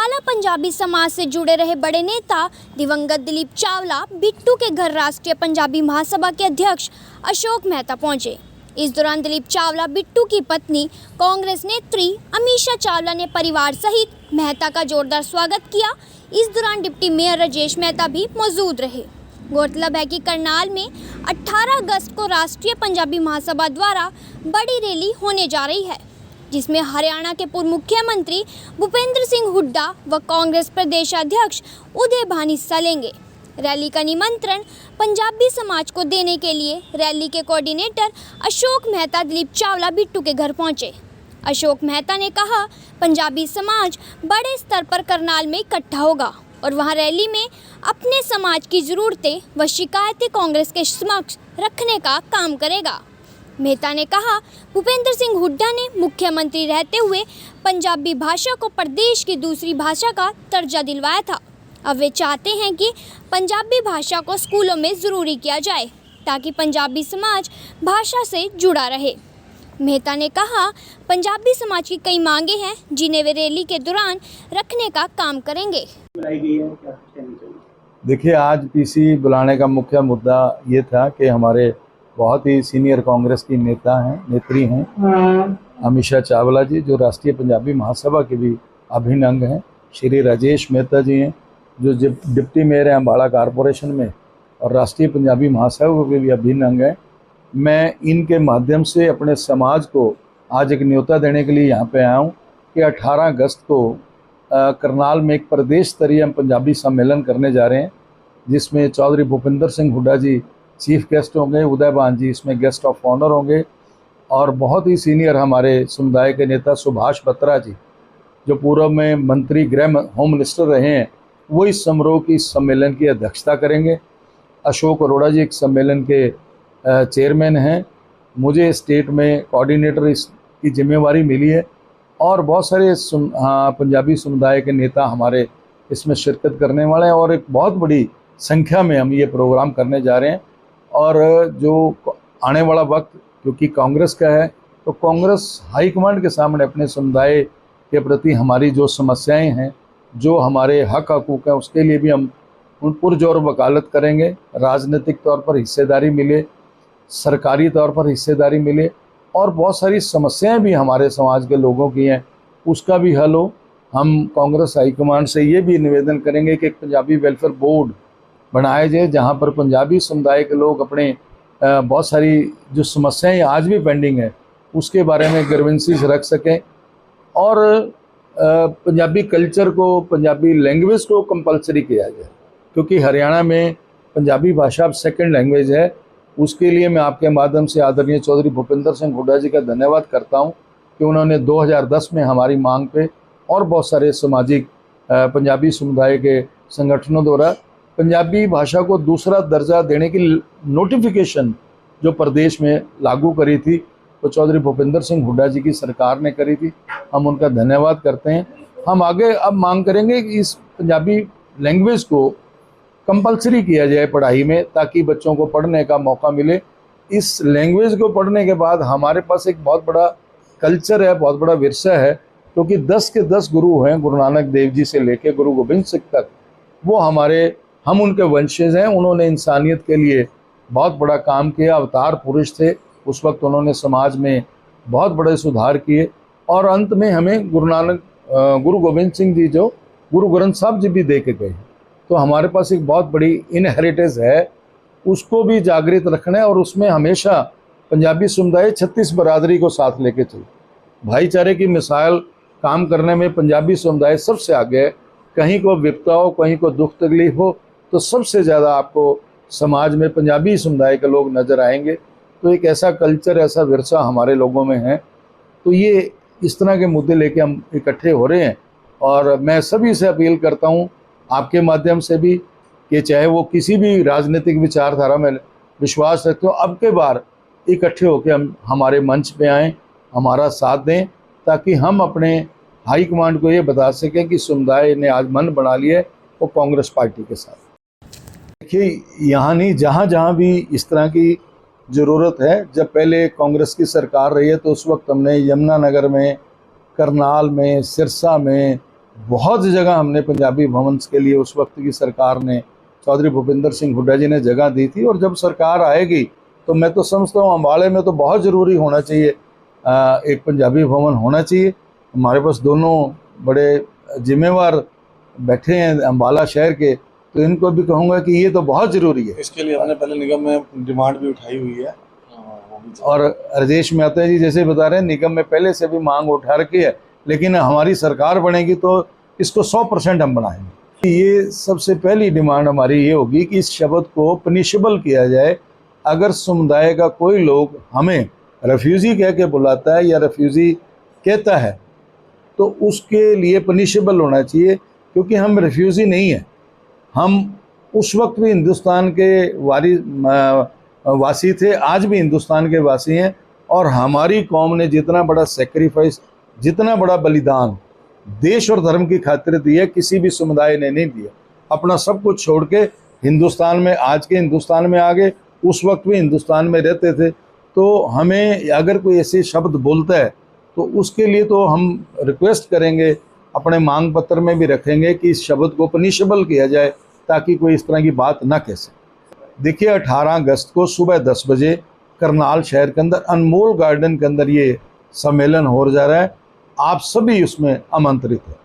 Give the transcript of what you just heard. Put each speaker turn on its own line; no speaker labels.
बटाला पंजाबी समाज से जुड़े रहे बड़े नेता दिवंगत दिलीप चावला बिट्टू के घर राष्ट्रीय पंजाबी महासभा के अध्यक्ष अशोक मेहता पहुंचे। इस दौरान दिलीप चावला बिट्टू की पत्नी कांग्रेस नेत्री अमीषा चावला ने परिवार सहित मेहता का जोरदार स्वागत किया। इस दौरान डिप्टी मेयर राजेश मेहता भी मौजूद रहे। गौरतलब है कि करनाल में 18 अगस्त को राष्ट्रीय पंजाबी महासभा द्वारा बड़ी रैली होने जा रही है, जिसमें हरियाणा के पूर्व मुख्यमंत्री भूपेंद्र सिंह हुड्डा व कांग्रेस प्रदेश अध्यक्ष उदय भान हिस्सा लेंगे। रैली का निमंत्रण पंजाबी समाज को देने के लिए रैली के कोऑर्डिनेटर अशोक मेहता दिलीप चावला बिट्टू के घर पहुंचे। अशोक मेहता ने कहा, पंजाबी समाज बड़े स्तर पर करनाल में इकट्ठा होगा और वहां रैली में अपने समाज की ज़रूरतें व शिकायतें कांग्रेस के समक्ष रखने का काम करेगा। मेहता ने कहा, भूपेंद्र सिंह हुड्डा ने मुख्यमंत्री रहते हुए पंजाबी भाषा को प्रदेश की दूसरी भाषा का दर्जा दिलवाया था। अब वे चाहते हैं कि पंजाबी भाषा को स्कूलों में ज़रूरी किया जाए ताकि पंजाबी समाज भाषा से जुड़ा रहे। मेहता ने कहा, पंजाबी समाज की कई मांगे हैं जिन्हें वे रैली के दौरान रखने का काम करेंगे।
देखिए, आज पीसी बुलाने का मुख्य मुद्दा ये था कि हमारे बहुत ही सीनियर कांग्रेस की नेत्री हैं अमीषा चावला जी, जो राष्ट्रीय पंजाबी महासभा के भी अभिन्न अंग हैं। श्री राजेश मेहता जी हैं, जो डिप्टी मेयर हैं अम्बाला कॉरपोरेशन में और राष्ट्रीय पंजाबी महासभा के भी अभिन्न अंग हैं। मैं इनके माध्यम से अपने समाज को आज एक न्योता देने के लिए यहाँ पे आया हूँ कि 18 अगस्त को करनाल में एक प्रदेश स्तरीय हम पंजाबी सम्मेलन करने जा रहे हैं, जिसमें चौधरी भूपेंद्र सिंह हुड्डा जी चीफ गेस्ट होंगे, उदय भान जी इसमें गेस्ट ऑफ ऑनर होंगे और बहुत ही सीनियर हमारे समुदाय के नेता सुभाष बत्रा जी, जो पूर्व में मंत्री गृह होम मिनिस्टर रहे हैं, वो इस समारोह की सम्मेलन की अध्यक्षता करेंगे। अशोक अरोड़ा जी एक सम्मेलन के चेयरमैन हैं। मुझे स्टेट में कोऑर्डिनेटर इसकी जिम्मेवारी मिली है और बहुत सारे पंजाबी समुदाय के नेता हमारे इसमें शिरकत करने वाले हैं और एक बहुत बड़ी संख्या में हम ये प्रोग्राम करने जा रहे हैं। और जो आने वाला वक्त क्योंकि कांग्रेस का है, तो कांग्रेस हाईकमांड के सामने अपने समुदाय के प्रति हमारी जो समस्याएं हैं, जो हमारे हक हकूक़ हैं, उसके लिए भी हम उन पुरजोर वकालत करेंगे। राजनीतिक तौर पर हिस्सेदारी मिले, सरकारी तौर पर हिस्सेदारी मिले और बहुत सारी समस्याएं भी हमारे समाज के लोगों की हैं, उसका भी हल हो। हम कांग्रेस हाईकमांड से ये भी निवेदन करेंगे कि एक पंजाबी वेलफेयर बोर्ड बनाया जाए, जहाँ पर पंजाबी समुदाय के लोग अपने बहुत सारी जो समस्याएं आज भी पेंडिंग है उसके बारे में ग्रीवेंसेस रख सकें और पंजाबी कल्चर को, पंजाबी लैंग्वेज को कंपलसरी किया जाए, क्योंकि हरियाणा में पंजाबी भाषा अब सेकंड लैंग्वेज है। उसके लिए मैं आपके माध्यम से आदरणीय चौधरी भूपेंद्र सिंह हुड्डा जी का धन्यवाद करता हूं कि उन्होंने 2010 में हमारी मांग पे और बहुत सारे सामाजिक पंजाबी समुदाय के संगठनों द्वारा पंजाबी भाषा को दूसरा दर्जा देने की नोटिफिकेशन जो प्रदेश में लागू करी थी, तो चौधरी भूपेंद्र सिंह हुड्डा जी की सरकार ने करी थी। हम उनका धन्यवाद करते हैं। हम आगे अब मांग करेंगे कि इस पंजाबी लैंग्वेज को कंपलसरी किया जाए पढ़ाई में, ताकि बच्चों को पढ़ने का मौका मिले। इस लैंग्वेज को पढ़ने के बाद हमारे पास एक बहुत बड़ा कल्चर है, बहुत बड़ा विरसा है, क्योंकि 10 के 10 गुरु हैं, गुरु नानक देव जी से लेकर गुरु गोविंद सिंह तक, वो हम उनके वंशज हैं। उन्होंने इंसानियत के लिए बहुत बड़ा काम किया, अवतार पुरुष थे। उस वक्त उन्होंने समाज में बहुत बड़े सुधार किए और अंत में हमें गुरु गोविंद सिंह जी जो गुरु ग्रंथ साहब जी भी दे के गए। तो हमारे पास एक बहुत बड़ी इनहेरिटेंस है, उसको भी जागृत रखना है और उसमें हमेशा पंजाबी समुदाय 36 बरादरी को साथ लेके चले। भाईचारे की मिसाल काम करने में पंजाबी समुदाय सबसे आगे है। कहीं को विपदा हो, कहीं को दुख तकलीफ हो, तो सबसे ज़्यादा आपको समाज में पंजाबी समुदाय के लोग नज़र आएंगे। तो एक ऐसा कल्चर, ऐसा विरसा हमारे लोगों में है। तो ये इस तरह के मुद्दे लेके हम इकट्ठे हो रहे हैं और मैं सभी से अपील करता हूँ, आपके माध्यम से भी, कि चाहे वो किसी भी राजनीतिक विचारधारा में विश्वास रखते हो, अब के बार इकट्ठे होकर हम हमारे मंच पे आएँ, हमारा साथ दें, ताकि हम अपने हाईकमांड को ये बता सकें कि समुदाय ने आज मन बना लिया है वो कांग्रेस पार्टी के साथ। देखिए, यहाँ नहीं, जहाँ जहाँ भी इस तरह की ज़रूरत है, जब पहले कांग्रेस की सरकार रही है तो उस वक्त हमने यमुनानगर में, करनाल में, सिरसा में, बहुत जगह हमने पंजाबी भवंस के लिए उस वक्त की सरकार ने, चौधरी भूपिंदर सिंह हुड्डा जी ने जगह दी थी। और जब सरकार आएगी तो मैं तो समझता हूँ अम्बाले में तो बहुत ज़रूरी होना चाहिए, एक पंजाबी भवन होना चाहिए। हमारे पास दोनों बड़े जिम्मेवार बैठे हैं अम्बाला शहर के, तो इनको भी कहूँगा कि ये तो बहुत ज़रूरी है।
इसके लिए हमने पहले निगम में डिमांड भी उठाई हुई है।
और राजेश मेहता जी जैसे बता रहे हैं, निगम में पहले से भी मांग उठा रखी है, लेकिन हमारी सरकार बनेगी तो इसको 100% हम बनाएंगे। ये सबसे पहली डिमांड हमारी ये होगी कि इस शब्द को पनिशेबल किया जाए। अगर समुदाय का कोई लोग हमें रेफ्यूज़ी कह के बुलाता है या रेफ्यूज़ी कहता है तो उसके लिए पनिशेबल होना चाहिए, क्योंकि हम रेफ्यूज़ी नहीं हैं। हम उस वक्त भी हिंदुस्तान के वासी थे, आज भी हिंदुस्तान के वासी हैं। और हमारी कौम ने जितना बड़ा सेक्रीफाइस, जितना बड़ा बलिदान देश और धर्म की खातिर दिया, किसी भी समुदाय ने नहीं दिया। अपना सब कुछ छोड़ के हिंदुस्तान में, आज के हिंदुस्तान में आ गए, उस वक्त भी हिंदुस्तान में रहते थे। तो हमें अगर कोई ऐसे शब्द बोलता है तो उसके लिए तो हम रिक्वेस्ट करेंगे, अपने मांग पत्र में भी रखेंगे कि इस शब्द को पनिशेबल किया जाए, ताकि कोई इस तरह की बात ना कह सके। देखिए 18 अगस्त को सुबह 10 बजे करनाल शहर के अंदर अनमोल गार्डन के अंदर ये सम्मेलन हो जा रहा है। आप सभी उसमें आमंत्रित हैं।